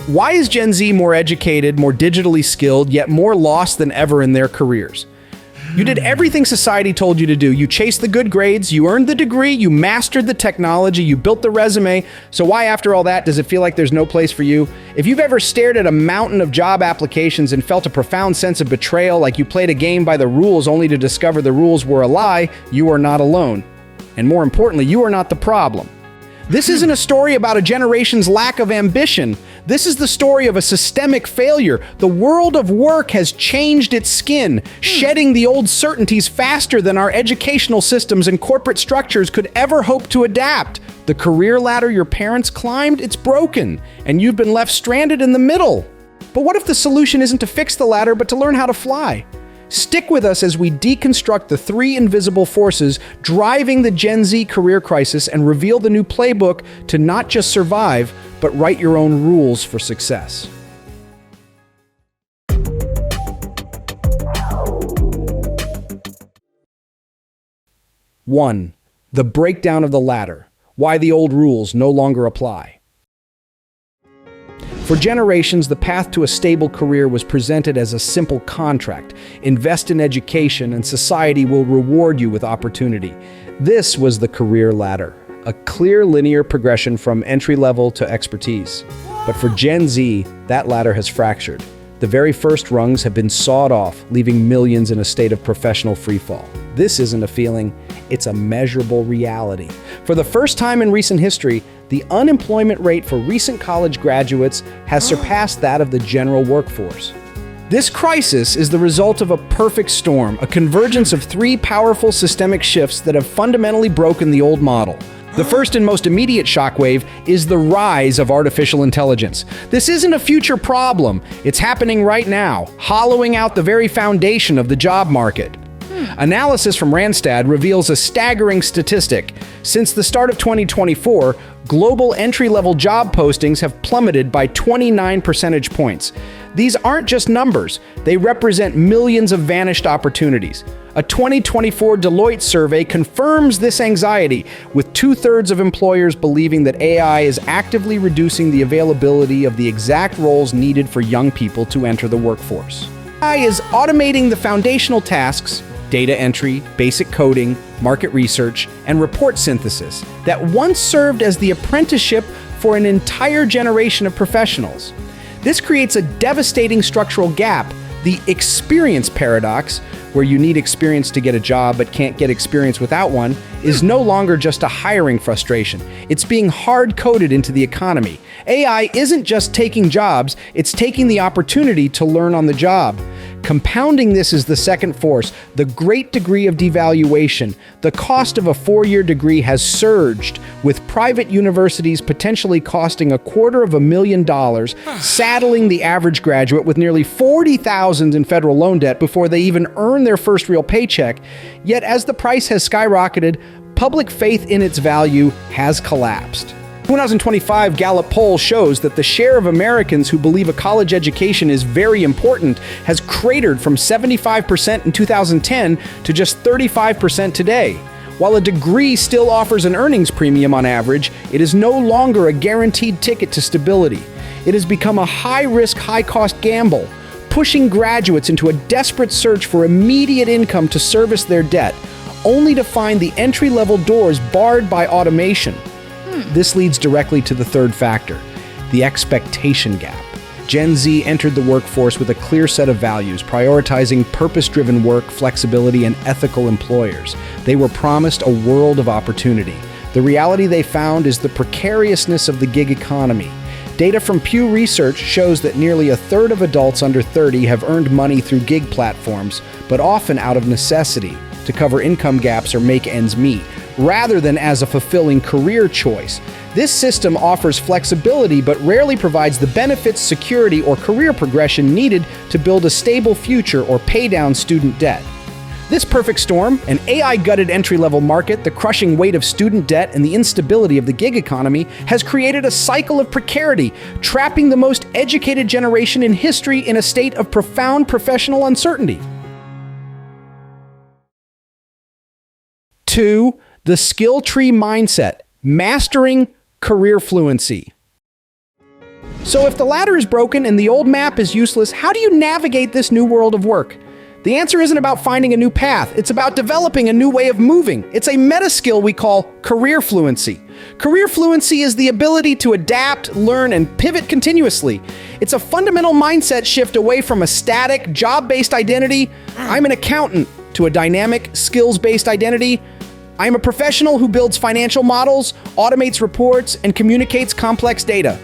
Why is Gen Z more educated, more digitally skilled, yet more lost than ever in their careers? You did everything society told you to do. You chased the good grades, you earned the degree, you mastered the technology, you built the resume. So why, after all that, does it feel like there's no place for you? If you've ever stared at a mountain of job applications and felt a profound sense of betrayal, like you played a game by the rules only to discover the rules were a lie, you are not alone. And more importantly, you are not the problem. This isn't a story about a generation's lack of ambition. This is the story of a systemic failure. The world of work has changed its skin, shedding the old certainties faster than our educational systems and corporate structures could ever hope to adapt. The career ladder your parents climbed, it's broken, and you've been left stranded in the middle. But what if the solution isn't to fix the ladder, but to learn how to fly? Stick with us as we deconstruct the three invisible forces driving the Gen Z career crisis and reveal the new playbook to not just survive, but write your own rules for success. 1. The breakdown of the ladder. Why the old rules no longer apply. For generations, the path to a stable career was presented as a simple contract. Invest in education and society will reward you with opportunity. This was the career ladder, a clear linear progression from entry level to expertise. But for Gen Z, that ladder has fractured. The very first rungs have been sawed off, leaving millions in a state of professional freefall. This isn't a feeling, it's a measurable reality. For the first time in recent history, the unemployment rate for recent college graduates has surpassed that of the general workforce. This crisis is the result of a perfect storm, a convergence of three powerful systemic shifts that have fundamentally broken the old model. The first and most immediate shockwave is the rise of artificial intelligence. This isn't a future problem. It's happening right now, hollowing out the very foundation of the job market. Analysis from Randstad reveals a staggering statistic. Since the start of 2024, global entry-level job postings have plummeted by 29 percentage points. These aren't just numbers, they represent millions of vanished opportunities. A 2024 Deloitte survey confirms this anxiety, with 2/3 of employers believing that AI is actively reducing the availability of the exact roles needed for young people to enter the workforce. AI is automating the foundational tasks, data entry, basic coding, market research, and report synthesis that once served as the apprenticeship for an entire generation of professionals. This creates a devastating structural gap, the experience paradox, where you need experience to get a job but can't get experience without one, is no longer just a hiring frustration. It's being hard-coded into the economy. AI isn't just taking jobs, it's taking the opportunity to learn on the job. Compounding this is the second force, the great degree of devaluation. The cost of a 4-year degree has surged, with private universities potentially costing $250,000, saddling the average graduate with nearly $40,000 in federal loan debt before they even earn their first real paycheck. Yet as the price has skyrocketed, public faith in its value has collapsed. 2025 Gallup poll shows that the share of Americans who believe a college education is very important has cratered from 75% in 2010 to just 35% today. While a degree still offers an earnings premium on average, it is no longer a guaranteed ticket to stability. It has become a high-risk, high-cost gamble, pushing graduates into a desperate search for immediate income to service their debt, only to find the entry-level doors barred by automation. This leads directly to the third factor, the expectation gap. Gen Z entered the workforce with a clear set of values, prioritizing purpose-driven work, flexibility, and ethical employers. They were promised a world of opportunity. The reality they found is the precariousness of the gig economy. Data from Pew Research shows that nearly 1/3 of adults under 30 have earned money through gig platforms, but often out of necessity, to cover income gaps or make ends meet, rather than as a fulfilling career choice. This system offers flexibility but rarely provides the benefits, security, or career progression needed to build a stable future or pay down student debt. This perfect storm, an AI-gutted entry-level market, the crushing weight of student debt, and the instability of the gig economy, has created a cycle of precarity, trapping the most educated generation in history in a state of profound professional uncertainty. 2. The skill tree mindset, mastering career fluency. So if the ladder is broken and the old map is useless, how do you navigate this new world of work? The answer isn't about finding a new path, it's about developing a new way of moving. It's a meta skill we call career fluency. Career fluency is the ability to adapt, learn, and pivot continuously. It's a fundamental mindset shift away from a static, job-based identity, I'm an accountant, to a dynamic, skills-based identity, I'm a professional who builds financial models, automates reports, and communicates complex data.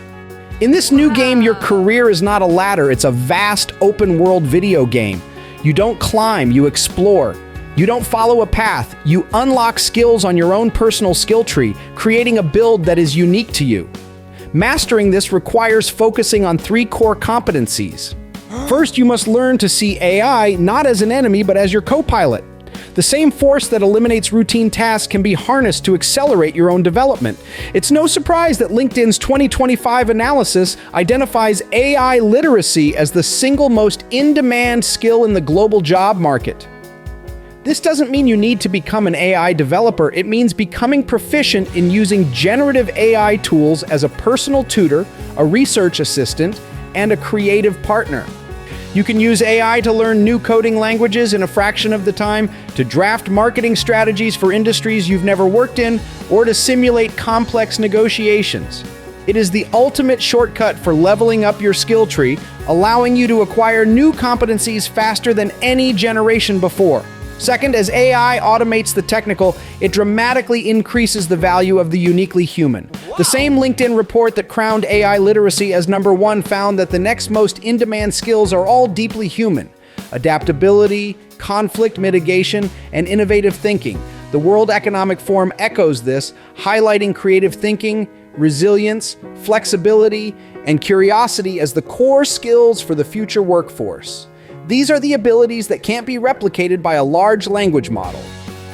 In this new game, your career is not a ladder, it's a vast, open-world video game. You don't climb, you explore. You don't follow a path, you unlock skills on your own personal skill tree, creating a build that is unique to you. Mastering this requires focusing on 3 core competencies. First, you must learn to see AI not as an enemy, but as your co-pilot. The same force that eliminates routine tasks can be harnessed to accelerate your own development. It's no surprise that LinkedIn's 2025 analysis identifies AI literacy as the single most in-demand skill in the global job market. This doesn't mean you need to become an AI developer. It means becoming proficient in using generative AI tools as a personal tutor, a research assistant, and a creative partner. You can use AI to learn new coding languages in a fraction of the time, to draft marketing strategies for industries you've never worked in, or to simulate complex negotiations. It is the ultimate shortcut for leveling up your skill tree, allowing you to acquire new competencies faster than any generation before. Second, as AI automates the technical, it dramatically increases the value of the uniquely human. The same LinkedIn report that crowned AI literacy as #1 found that the next most in-demand skills are all deeply human. Adaptability, conflict mitigation, and innovative thinking. The World Economic Forum echoes this, highlighting creative thinking, resilience, flexibility, and curiosity as the core skills for the future workforce. These are the abilities that can't be replicated by a large language model.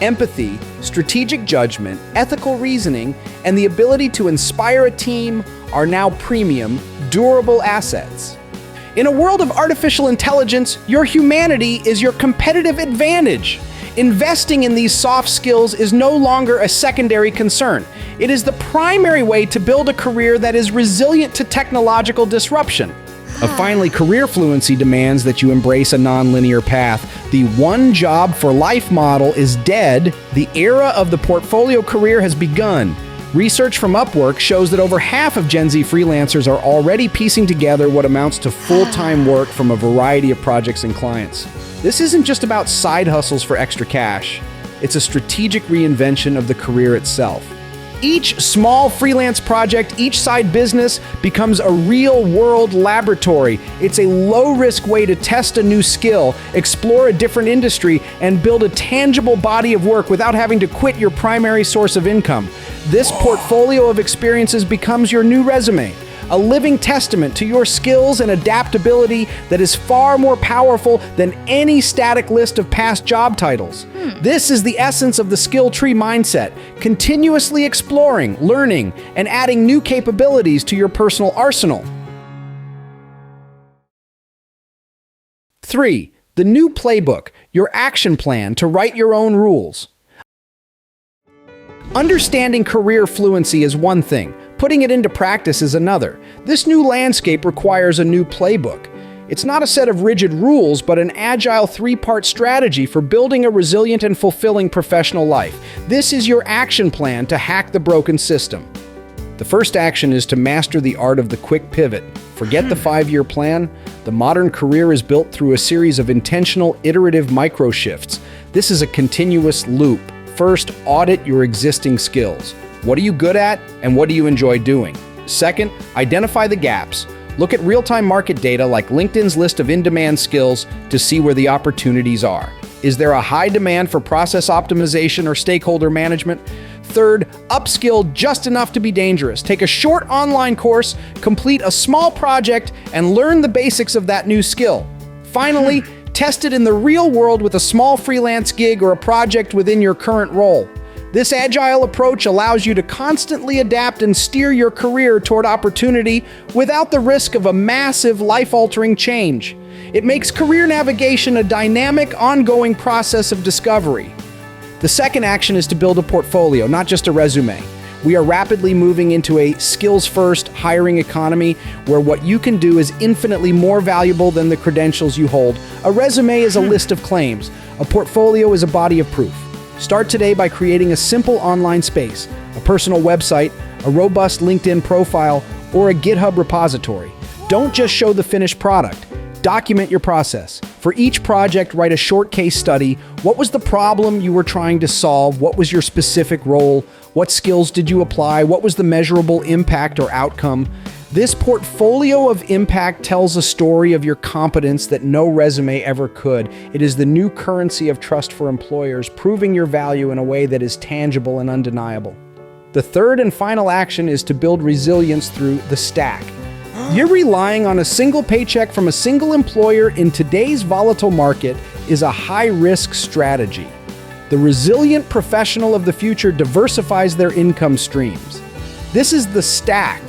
Empathy, strategic judgment, ethical reasoning, and the ability to inspire a team are now premium, durable assets. In a world of artificial intelligence, your humanity is your competitive advantage. Investing in these soft skills is no longer a secondary concern. It is the primary way to build a career that is resilient to technological disruption. Finally, career fluency demands that you embrace a non-linear path. The one job for life model is dead. The era of the portfolio career has begun. Research from Upwork shows that over half of Gen Z freelancers are already piecing together what amounts to full-time work from a variety of projects and clients. This isn't just about side hustles for extra cash. It's a strategic reinvention of the career itself. Each small freelance project, each side business becomes a real-world laboratory. It's a low-risk way to test a new skill, explore a different industry, and build a tangible body of work without having to quit your primary source of income. This portfolio of experiences becomes your new resume, a living testament to your skills and adaptability that is far more powerful than any static list of past job titles. This is the essence of the skill tree mindset, continuously exploring, learning, and adding new capabilities to your personal arsenal. 3. The new playbook, your action plan to write your own rules. Understanding career fluency is one thing. Putting it into practice is another. This new landscape requires a new playbook. It's not a set of rigid rules, but an agile 3-part strategy for building a resilient and fulfilling professional life. This is your action plan to hack the broken system. The first action is to master the art of the quick pivot. Forget the 5-year plan. The modern career is built through a series of intentional, iterative micro-shifts. This is a continuous loop. First, audit your existing skills. What are you good at, and what do you enjoy doing? Second, identify the gaps. Look at real-time market data like LinkedIn's list of in-demand skills to see where the opportunities are. Is there a high demand for process optimization or stakeholder management? Third, upskill just enough to be dangerous. Take a short online course, complete a small project, and learn the basics of that new skill. Finally, test it in the real world with a small freelance gig or a project within your current role. This agile approach allows you to constantly adapt and steer your career toward opportunity without the risk of a massive life-altering change. It makes career navigation a dynamic, ongoing process of discovery. The second action is to build a portfolio, not just a resume. We are rapidly moving into a skills-first hiring economy where what you can do is infinitely more valuable than the credentials you hold. A resume is a list of claims. A portfolio is a body of proof. Start today by creating a simple online space, a personal website, a robust LinkedIn profile, or a GitHub repository. Don't just show the finished product. Document your process. For each project, write a short case study. What was the problem you were trying to solve? What was your specific role? What skills did you apply? What was the measurable impact or outcome? This portfolio of impact tells a story of your competence that no resume ever could. It is the new currency of trust for employers, proving your value in a way that is tangible and undeniable. The third and final action is to build resilience through the stack. You're relying on a single paycheck from a single employer in today's volatile market is a high-risk strategy. The resilient professional of the future diversifies their income streams. This is the stack,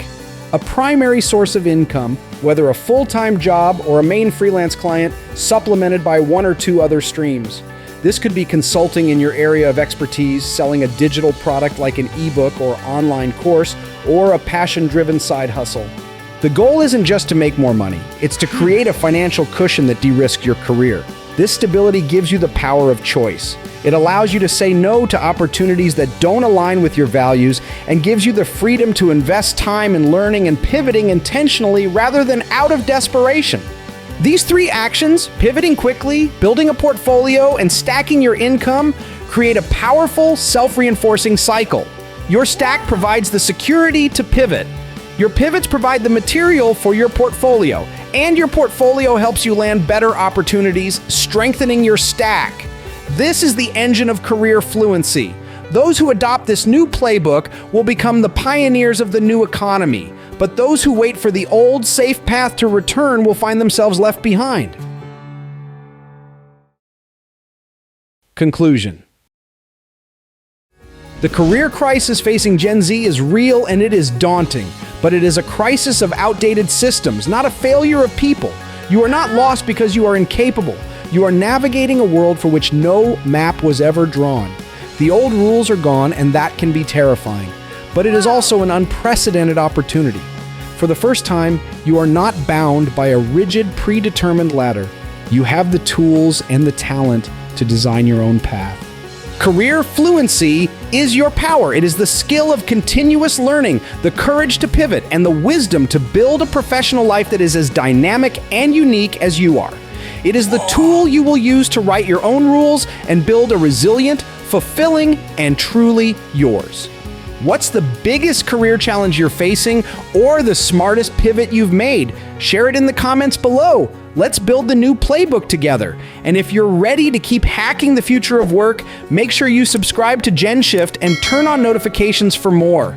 a primary source of income, whether a full-time job or a main freelance client, supplemented by one or two other streams. This could be consulting in your area of expertise, selling a digital product like an ebook or online course, or a passion-driven side hustle. The goal isn't just to make more money, it's to create a financial cushion that de-risks your career. This stability gives you the power of choice. It allows you to say no to opportunities that don't align with your values and gives you the freedom to invest time in learning and pivoting intentionally rather than out of desperation. These three actions, pivoting quickly, building a portfolio, and stacking your income, create a powerful, self-reinforcing cycle. Your stack provides the security to pivot. Your pivots provide the material for your portfolio, and your portfolio helps you land better opportunities, strengthening your stack. This is the engine of career fluency. Those who adopt this new playbook will become the pioneers of the new economy, but those who wait for the old, safe path to return will find themselves left behind. Conclusion. The career crisis facing Gen Z is real and it is daunting, but it is a crisis of outdated systems, not a failure of people. You are not lost because you are incapable. You are navigating a world for which no map was ever drawn. The old rules are gone, and that can be terrifying, but it is also an unprecedented opportunity. For the first time, you are not bound by a rigid, predetermined ladder. You have the tools and the talent to design your own path. Career fluency is your power. It is the skill of continuous learning, the courage to pivot, and the wisdom to build a professional life that is as dynamic and unique as you are. It is the tool you will use to write your own rules and build a resilient, fulfilling, and truly yours. What's the biggest career challenge you're facing or the smartest pivot you've made? Share it in the comments below. Let's build the new playbook together. And if you're ready to keep hacking the future of work, make sure you subscribe to GENSHIFT and turn on notifications for more.